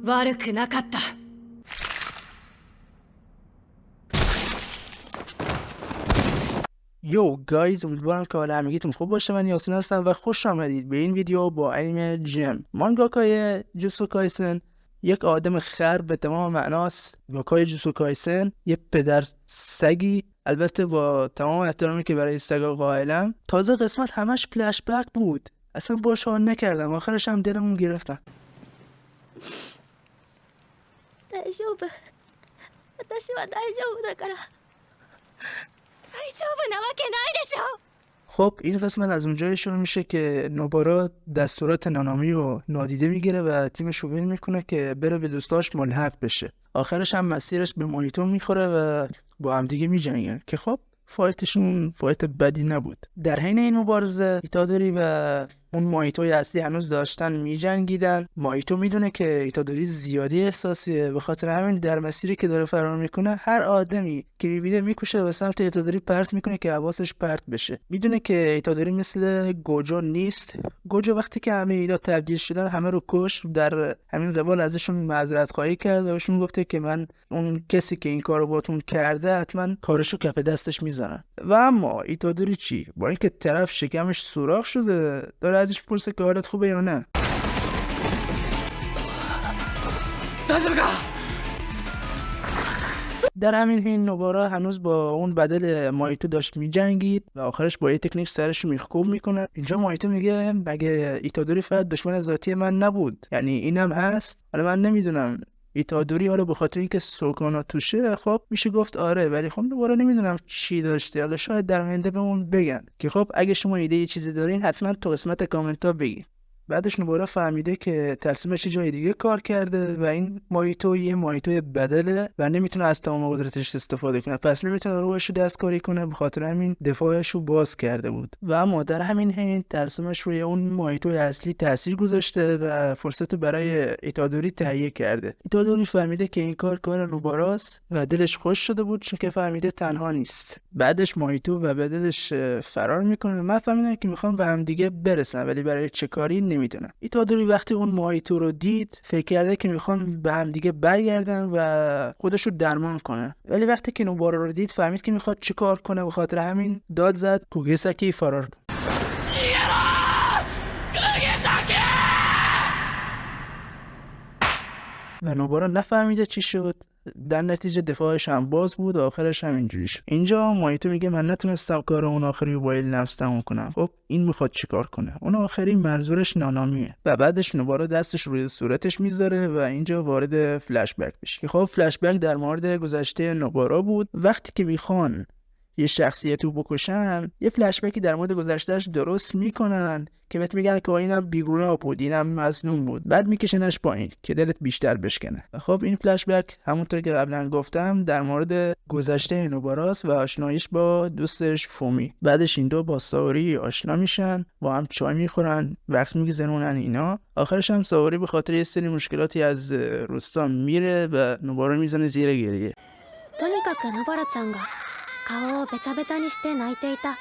悪くなかった。یو گایز، امیدوارم که حال همگیتون خوب باشه. من یاسین هستم و خوش آمدید به این ویدیو با انیمه جم. مانگاکای جوجوتسو کایسن یک آدم خر به تمام معناست. گاکای جوجوتسو کایسن یه پدر سگی، البته با تمام احترامی که برای سگا قائلم. تازه قسمت همش فلش بک بود، اصلا باش حال نکردم، آخرش هم دلمون گرفتم. 大丈夫、私は大丈夫だから。大丈夫なわけないでしょ。 خب این قسمت از اونجایی شروع میشه که نوبارا دستورات نانامی رو نادیده میگیره و تیمش رو ول میکنه که بره به دوستاش ملحق بشه. آخرش هم مسیرش به مایتو میخوره و با هم دیگه میجنگن که خب فایتشون فایت بدی نبود. در حین این مبارزه ایتادوری و اون مایتوی اصلی هنوز داشتن میجنگیدن. مایتو میدونه که ایتادوری زیادی احساسیه، به خاطر همین در مسیری که داره فرار میکنه هر آدمی که میبینه میکشه و سمت ایتادوری پرت میکنه که حواسش پرت بشه. میدونه که ایتادوری مثل گوجو نیست. گوجو وقتی که همه اینا تبدیل شدن همه رو کش، در همین قبال ازشون معذرت خواهی کرد و بهشون گفته که من اون کسی که این کارو باتون کرده حتما کارشو کف دستش میذارم. و اما ایتادوری چی؟ با اینکه طرف شکمش سوراخ شده داره ازش پرسه که حالت خوبه یا نه. 大丈夫か。 در همین حین نوبارا هنوز با اون بدل مایتو داشت میجنگید و آخرش با یه تکنیک سرش میخکوب میکنه. اینجا مایتو میگه مگه ایتادوری فقط دشمن ذاتی من نبود؟ یعنی اینم هست؟ حالا من نمیدونم ایتادوری حالا به خاطر اینکه سوکانا توشه خب میشه گفت آره، ولی خب دوباره نمیدونم چی داشته. حالا شاید در آینده بهمون بگن که خب اگه شما ایده یه چیزی دارین حتما تو قسمت کامنت ها بگین. بعدش نوبارا فهمیده که ترسیمش جای دیگه کار کرده و این مایتو یه مایتوی بدله و نمیتونه از تمام قدرتش استفاده کنه، پس نمیتونه روحش رو دستکاری کنه، به خاطر همین دفاعش رو باز کرده بود. و اما در همین حین ترسیمش روی اون مایتوی اصلی تاثیر گذاشته و فرصت رو برای ایتادوری تهیه کرده. ایتادوری فهمیده که این کار نوباراست و دلش خوش شده بود چون که فهمیده تنها نیست. بعدش مایتو و بدلش فرار میکنه. من فهمیدم که میخوام به هم دیگه برسن، ولی برای چه کاری نمیدونم. ایتادوری وقتی اون مایتو رو دید فکر کرده که میخوان به هم دیگه برگردن و خودش رو درمان کنه، ولی وقتی که نوبارا رو دید فهمید که میخواد چه کار کنه، به خاطر همین داد زد کوگیساکی فرار کن. و نوبارا نفهمیده چی شد، در نتیجه دفاعش هم باز بود و آخرش هم اینجوری شد. اینجا مایتو میگه من نتونستم کار اون آخری رو با نفس تموم کنم. خب این میخواد چیکار کنه؟ اون آخری منظورش نانامیه. و بعدش نوبارا دستش روی صورتش میذاره و اینجا وارد فلش بک میشه که خب فلش بک در مورد گذشته نوبارا بود. وقتی که میخوان یه شخصیت رو بکشن یه فلش بکی در مورد گذشتهش درست میکنن که بهت میگن که اینم بیگناه بود، اینم مظلوم بود، بعد میکشنش پایین که دلت بیشتر بشکنه. خب این فلش بک همونطور که قبلا گفتم در مورد گذشته نوباراست و آشناییش با دوستش فومی. بعدش این دو با ساوری آشنا میشن، با هم چای میخورن، وقت میگذرونن اینا. آخرش هم ساوری به خاطر یه سری مشکلاتی از روستا میره و نوبارا میزنه زیر گریه. とにかくナバラちゃんが顔をべちゃべちゃにして泣いていた。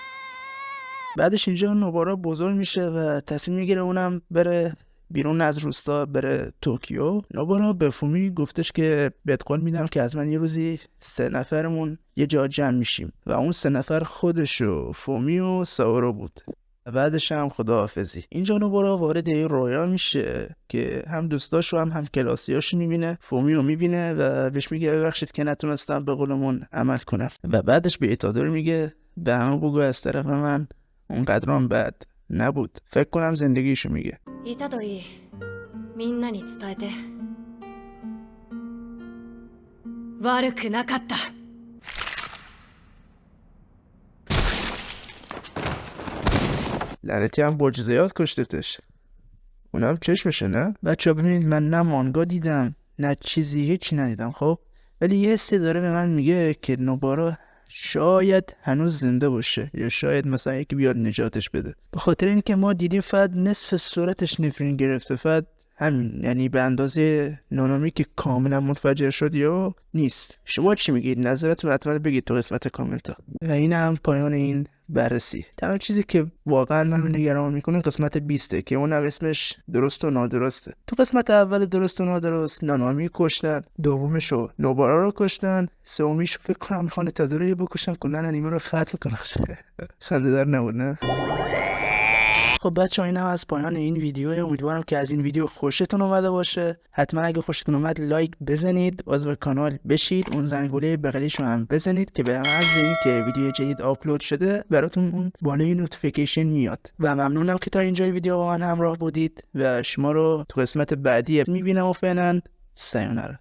بعدش اینجا نوبارا بزرگ میشه و تصمیم میگیره اونم بره بیرون از روستا، بره توکیو. نوبارا به فومی گفتش که بهت قول میدم که از من یه روزی 3 نفرمون یه جا جمع میشیم و اون 3 نفر خودش و فومی و ساورو بود. بعدش هم خداحافظی. اینجا نوبارا وارد یه رویا میشه که هم دوستاشو هم کلاسیاشو میبینه. فومی رو میبینه و بهش میگه ببخشید که نتونستم به قولمون عمل کنم. و بعدش به ایتادوری میگه به همه بگو از طرف من اونقدرام بد نبود. فکر کنم زندگیشو میگه. イタドリ、みんなに伝えて。悪くなかった。 لعنتی هم برج زیاد کشتتش. اونم چشمشه نه؟ بچه ها ببینید من نه مانگا دیدم نه چیزی، هیچی ندیدم خب، ولی یه حسی داره به من میگه که نوبارا شاید هنوز زنده باشه یا شاید مثلا یکی بیاد نجاتش بده. به خاطر اینکه ما دیدیم فقط نصف صورتش نفرین گرفته، فقط همین، یعنی به اندازه نانامی که کاملا منفجر شد یا نیست. شما چی میگید؟ نظرتون حتما بگید تو قسمت کامنت ها. و این هم پایان این بررسی. تنها چیزی که واقعا منو نگران میکنه قسمت 20 که اونم اسمش درست و نادرسته. تو قسمت اول درست و نادرست نانامی کشتن، دومشو نوبارا رو کشتن، سومیشو فکر کنم میخوان تازوری بکشن کنن انیمه رو ختم کنن. خنده دار نبود نه؟ خب بچه‌ها این هم از پایان این ویدیو. امیدوارم که از این ویدیو خوشتون اومده باشه. حتما اگه خوشتون اومد لایک بزنید، عضو کانال بشید، اون زنگوله بغلیشو هم بزنید که به محض اینکه ویدیو جدید آپلود شده براتون اون بالای نوتیفیکیشن میاد. و ممنونم که تا اینجای ویدیو با من همراه بودید و شما رو تو قسمت بعدی میبینم و فعلا سایونارا.